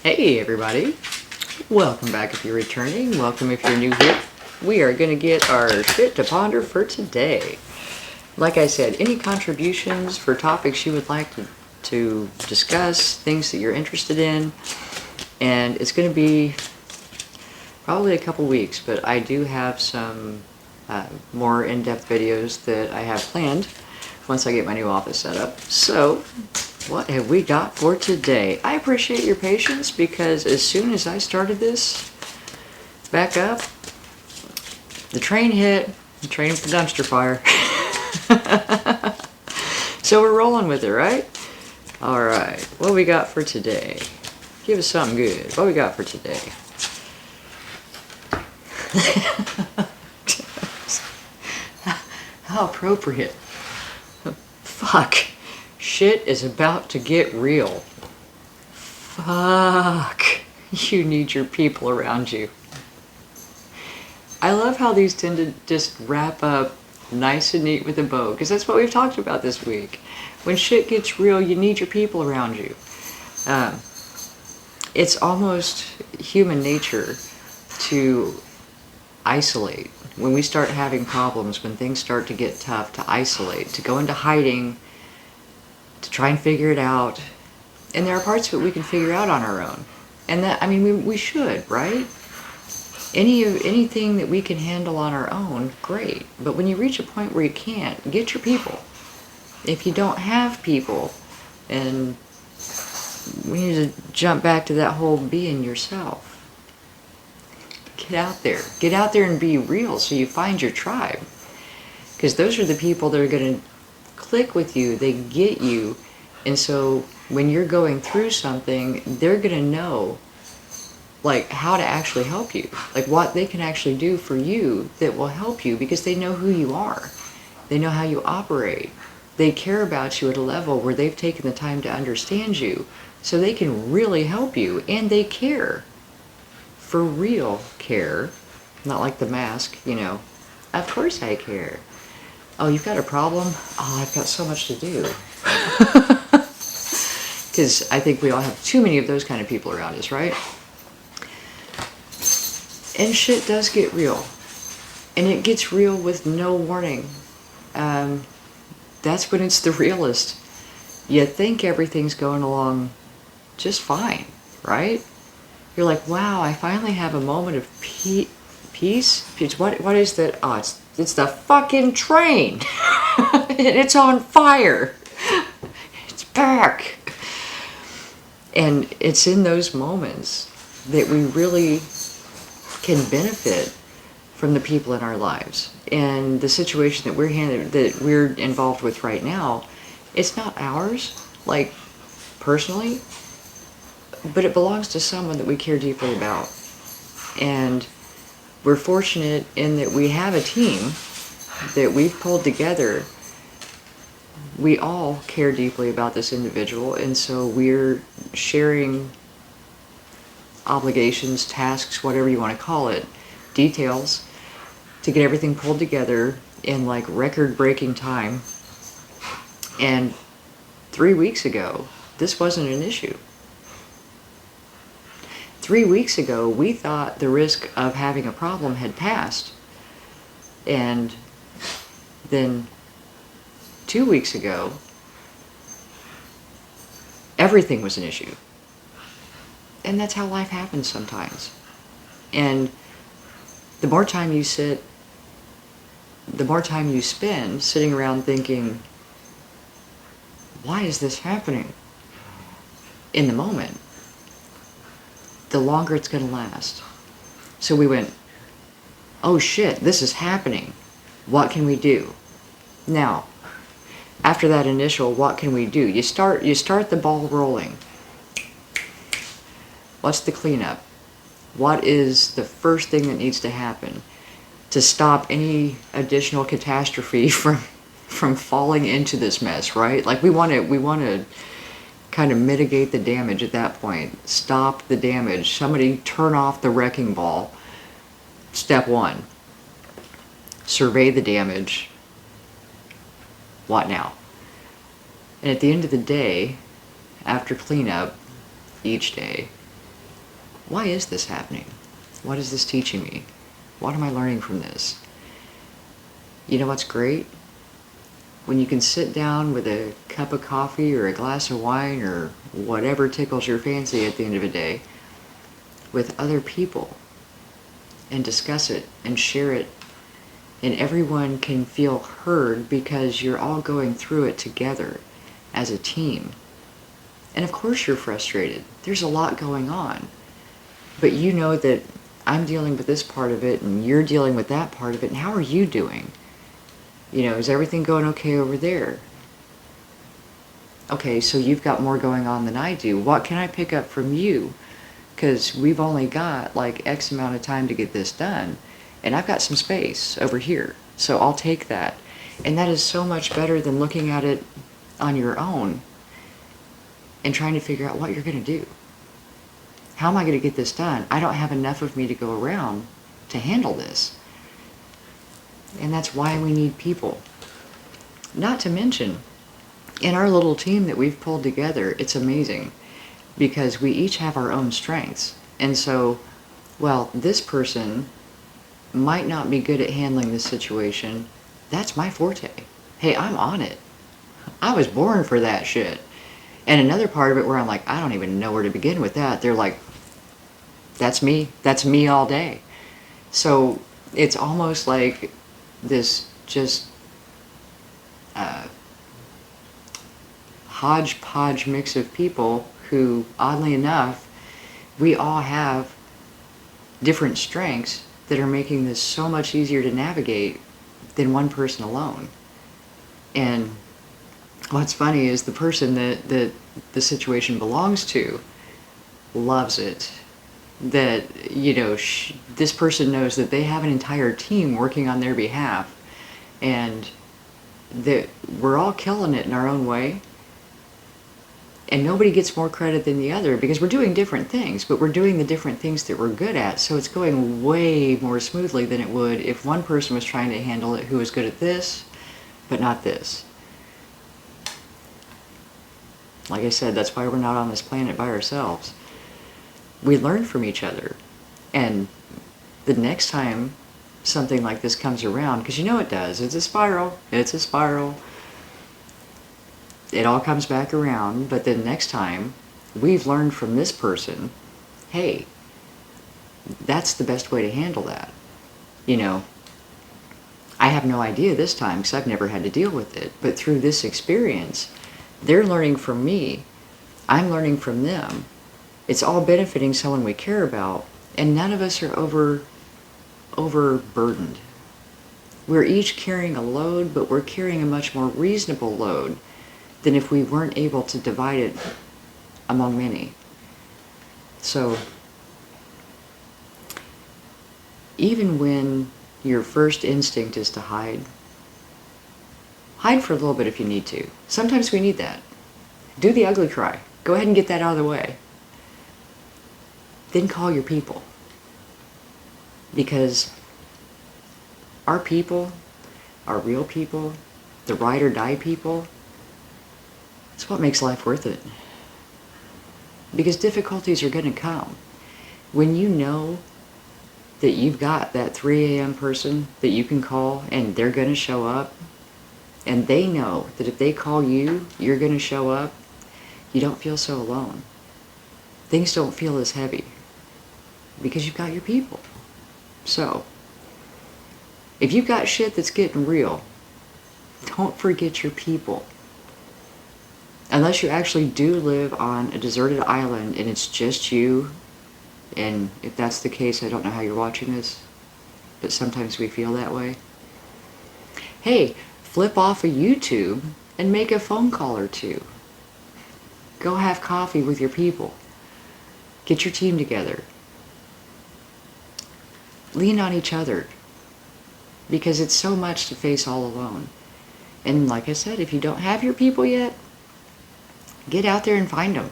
Hey everybody, welcome back if you're returning, welcome if you're new here. We are going to get our shit to ponder for today. Like I said, any contributions for topics you would like to discuss, things that you're interested in, and it's going to be probably a couple weeks, but I do have some more in-depth videos that I have planned once I get my new office set up. So, what have we got for today? I appreciate your patience because as soon as I started this back up, the train hit, the train with the dumpster fire. So we're rolling with it, right? Alright, what we got for today? Give us something good. What we got for today? How appropriate. Fuck. Shit is about to get real. Fuck. You need your people around you. I love how these tend to just wrap up nice and neat with a bow, because that's what we've talked about this week. When shit gets real, you need your people around you. It's almost human nature to isolate. When we start having problems, when things start to get tough, to isolate, to go into hiding, to try and figure it out. And there are parts of it we can figure out on our own. And that, I mean, we should, right? Anything that we can handle on our own, great. But when you reach a point where you can't, get your people. If you don't have people, and we need to jump back to that whole being yourself. Get out there. Get out there and be real so you find your tribe. Because those are the people that are going to click with you, they get you, and so when you're going through something, they're gonna know like how to actually help you, like what they can actually do for you that will help you, because they know who you are, they know how you operate, they care about you at a level where they've taken the time to understand you, so they can really help you, and they care, for real care, not like the mask, you know, of course I care. Oh, you've got a problem? Oh, I've got so much to do. Because I think we all have too many of those kind of people around us, right? And shit does get real. And it gets real with no warning. That's when it's the realest. You think everything's going along just fine, right? You're like, wow, I finally have a moment of peace? What is that? Oh, it's the fucking train. It's on fire. It's back. And it's in those moments that we really can benefit from the people in our lives. And the situation that we're involved with right now, it's not ours, like personally, but it belongs to someone that we care deeply about. And we're fortunate in that we have a team that we've pulled together. We all care deeply about this individual, and so we're sharing obligations, tasks, whatever you want to call it, details, to get everything pulled together in like record-breaking time. And 3 weeks ago, this wasn't an issue. 3 weeks ago, we thought the risk of having a problem had passed. And then 2 weeks ago, everything was an issue. And that's how life happens sometimes. And the more time you spend sitting around thinking, why is this happening? In the moment, the longer it's going to last. So we went, oh shit, this is happening. What can we do? Now, after that initial, what can we do? You start the ball rolling. What's the cleanup? What is the first thing that needs to happen to stop any additional catastrophe from falling into this mess, right? Like we want to kind of mitigate the damage at that point. Stop the damage. Somebody turn off the wrecking ball. Step one. Survey the damage. What now? And at the end of the day, after cleanup, each day, Why is this happening? What is this teaching me? What am I learning from this? You know what's great? When you can sit down with a cup of coffee or a glass of wine or whatever tickles your fancy at the end of the day with other people and discuss it and share it, and everyone can feel heard because you're all going through it together as a team. And of course you're frustrated. There's a lot going on. But you know that I'm dealing with this part of it and you're dealing with that part of it, and how are you doing? You know, is everything going okay over there? Okay, so you've got more going on than I do. What can I pick up from you? Because we've only got like X amount of time to get this done. And I've got some space over here. So I'll take that. And that is so much better than looking at it on your own and trying to figure out what you're going to do. How am I going to get this done? I don't have enough of me to go around to handle this. And that's why we need people. Not to mention, in our little team that we've pulled together, it's amazing because we each have our own strengths. And so, well, this person might not be good at handling this situation. That's my forte. Hey, I'm on it. I was born for that shit. And another part of it where I'm like, I don't even know where to begin with that. They're like, that's me. That's me all day. So it's almost like this just hodgepodge mix of people who, oddly enough, we all have different strengths that are making this so much easier to navigate than one person alone. And what's funny is the person that the situation belongs to loves it. That, you know, this person knows that they have an entire team working on their behalf, and that we're all killing it in our own way, and nobody gets more credit than the other because we're doing different things, but we're doing the different things that we're good at, so it's going way more smoothly than it would if one person was trying to handle it who was good at this but not this. Like I said, that's why we're not on this planet by ourselves. We learn from each other. And the next time something like this comes around, because you know it does, it's a spiral, it all comes back around, but then next time we've learned from this person, hey, that's the best way to handle that. You know, I have no idea this time because I've never had to deal with it, but through this experience, they're learning from me, I'm learning from them. It's all benefiting someone we care about, and none of us are overburdened. We're each carrying a load, but we're carrying a much more reasonable load than if we weren't able to divide it among many. So, even when your first instinct is to hide for a little bit if you need to. Sometimes we need that. Do the ugly cry. Go ahead and get that out of the way. Then call your people. Because our people, our real people, the ride or die people, it's what makes life worth it. Because difficulties are going to come. When you know that you've got that 3 a.m. person that you can call and they're going to show up, and they know that if they call you, you're going to show up, you don't feel so alone. Things don't feel as heavy because you've got your people. So, if you've got shit that's getting real, don't forget your people. Unless you actually do live on a deserted island and it's just you, and if that's the case, I don't know how you're watching this, but sometimes we feel that way. Hey, flip off of YouTube and make a phone call or two. Go have coffee with your people. Get your team together. Lean on each other. Because it's so much to face all alone. And like I said, if you don't have your people yet, get out there and find them.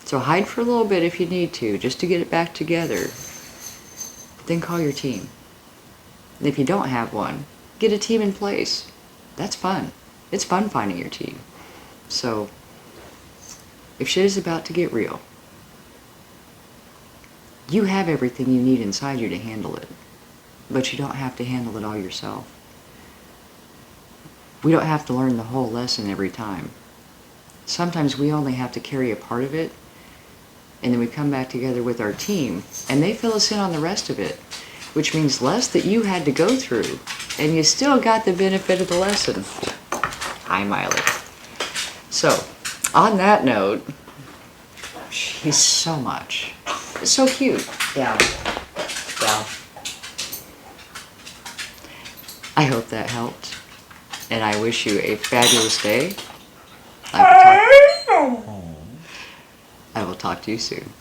So hide for a little bit if you need to, just to get it back together. Then call your team. And if you don't have one, get a team in place. That's fun. It's fun finding your team. So, if shit is about to get real, You have everything you need inside you to handle it, but you don't have to handle it all yourself. We don't have to learn the whole lesson every time. Sometimes we only have to carry a part of it, and then we come back together with our team, and they fill us in on the rest of it, which means less that you had to go through, and you still got the benefit of the lesson. Hi, Miley. So, on that note, she's so much. It's so cute. Yeah. Yeah. I hope that helped, and I wish you a fabulous day. I will talk to you soon.